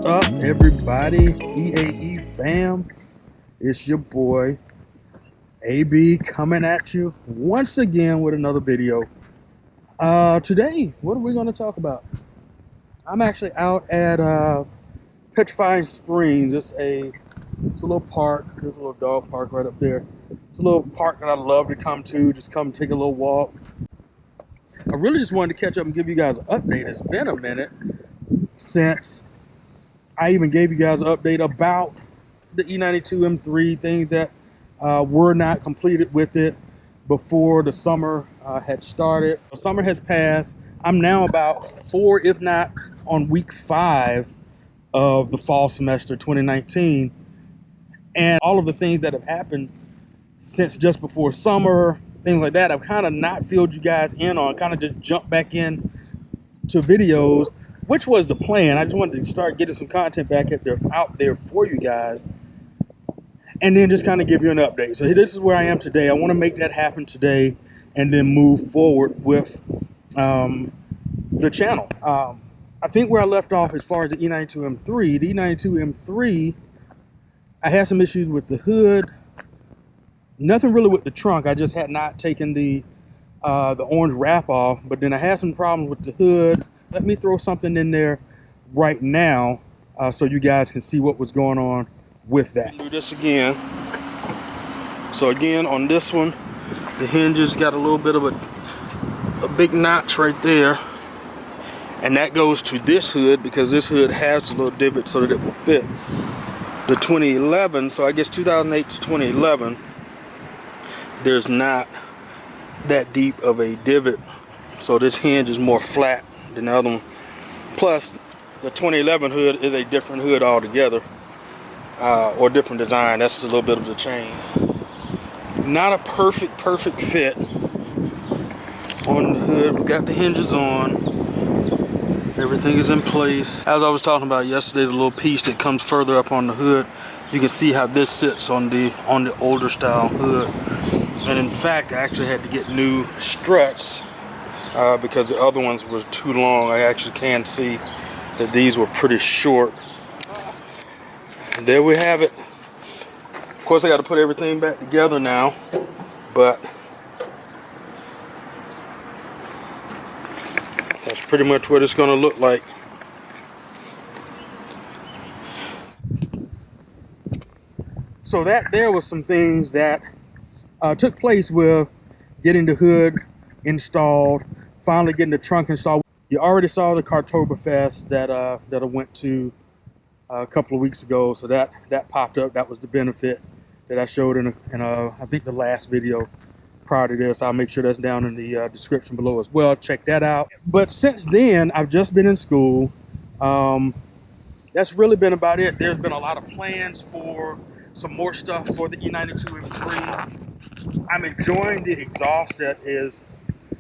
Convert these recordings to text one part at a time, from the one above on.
up, everybody? EAE fam, it's your boy AB coming at you once again with another video. Today, what are we going to talk about? I'm actually out at Petrifying Springs. It's a little park. There's a little dog park right up there. It's a little park that I love to come to. Just come take a little walk. I really just wanted to catch up and give you guys an update. It's been a minute since I even gave you guys an update about the E92 M3, things that were not completed with it before the summer had started. The summer has passed. I'm now about 4, if not on week 5 of the fall semester 2019. And all of the things that have happened since just before summer, things like that, I've kind of not filled you guys in on, kind of just jumped back in to videos, which was the plan. I just wanted to start getting some content back out there for you guys, and then just kind of give you an update. So this is where I am today. I want to make that happen today and then move forward with the channel. I think where I left off as far as the E92 M3, the E92 M3, I had some issues with the hood. Nothing really with the trunk. I just had not taken the orange wrap off, but then I had some problems with the hood. Let me throw something in there right now so you guys can see what was going on with that. Do this again. So again, on this one, the hinges got a little bit of a big notch right there, and that goes to this hood because this hood has a little divot so that it will fit. The 2011, so I guess 2008 to 2011, there's not that deep of a divot, so this hinge is more flat than the other one. Plus, the 2011 hood is a different hood altogether, or different design. That's a little bit of the change. Not a perfect fit on the hood. We got the hinges on. Everything is in place. As I was talking about yesterday, the little piece that comes further up on the hood, you can see how this sits on the older style hood. And in fact, I actually had to get new struts because the other ones were too long. I actually can see that these were pretty short. And there we have it. Of course, I got to put everything back together now, but that's pretty much what it's going to look like. So that there was some things that took place with getting the hood installed, finally getting the trunk installed. You already saw the Cartoberfest that I went to a couple of weeks ago, so that popped up. That was the benefit that I showed in I think the last video prior to this. I'll make sure that's down in the description below as well. Check that out. But since then, I've just been in school. That's really been about it. There's been a lot of plans for some more stuff for the E92 M3. I'm enjoying the exhaust that is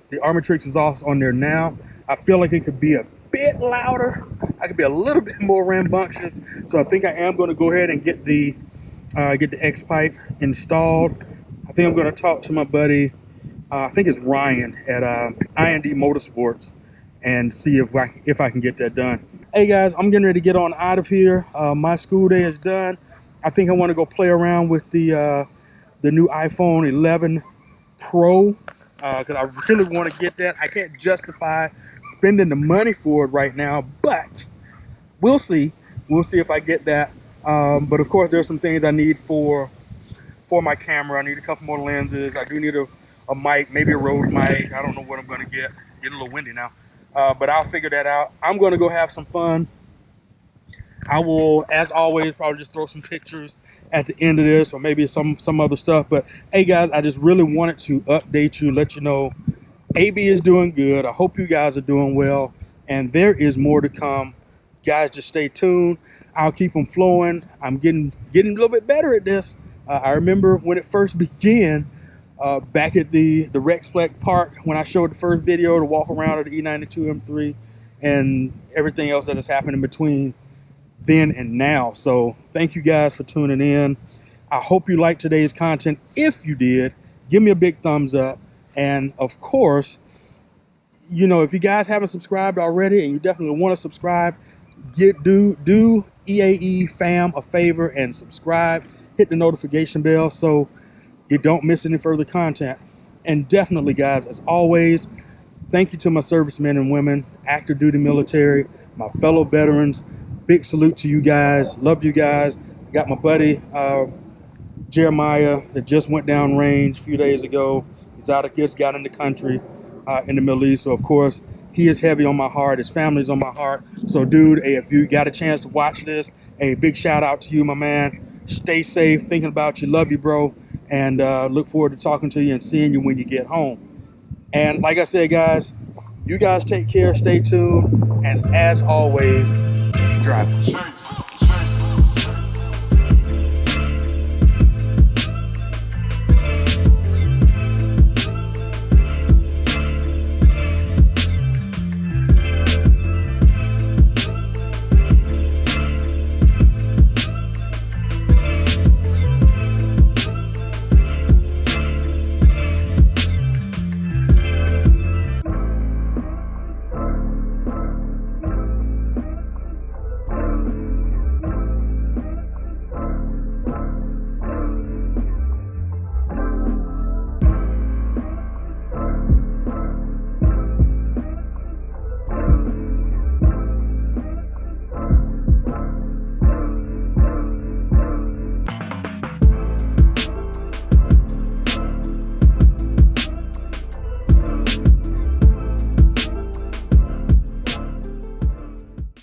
the Armatrix exhaust on there now. I feel like it could be a bit louder. I could be a little bit more rambunctious. So I think I am going to go ahead and get the X pipe installed. I think I'm going to talk to my buddy, I think it's Ryan at IND Motorsports, and see if I can get that done. Hey guys, I'm getting ready to get on out of here. My school day is done. I think I want to go play around with the new iPhone 11 Pro because I really want to get that. I can't justify spending the money for it right now, but we'll see. We'll see if I get that. But of course, there's some things I need for my camera. I need a couple more lenses. I do need a mic, maybe a Rode mic. I don't know what I'm going to get. Getting a little windy now. But I'll figure that out. I'm going to go have some fun. I will, as always, probably just throw some pictures at the end of this or maybe some other stuff. But hey guys, I just really wanted to update you, let you know AB is doing good. I hope you guys are doing well, and there is more to come. Guys, just stay tuned. I'll keep them flowing. I'm getting a little bit better at this. I remember when it first began back at the Rexplex Park when I showed the first video to walk around at the E92 M3 and everything else that has happened in between then and now. So thank you guys for tuning in. I hope you liked today's content. If you did, give me a big thumbs up. And of course, you know, if you guys haven't subscribed already and you definitely want to subscribe, do EAE fam a favor and subscribe, hit the notification bell so you don't miss any further content. And definitely, guys, as always, thank you to my servicemen and women, active duty military, my fellow veterans. Big salute to you guys. Love you guys. Got my buddy Jeremiah that just went down range a few days ago. He's just got in the country in the Middle East. So, of course, he is heavy on my heart. His family's on my heart. So, dude, hey, if you got a chance to watch this, a big shout out to you, my man. Stay safe. Thinking about you. Love you, bro. And look forward to talking to you and seeing you when you get home. And like I said, guys, you guys take care. Stay tuned. And as always, keep driving.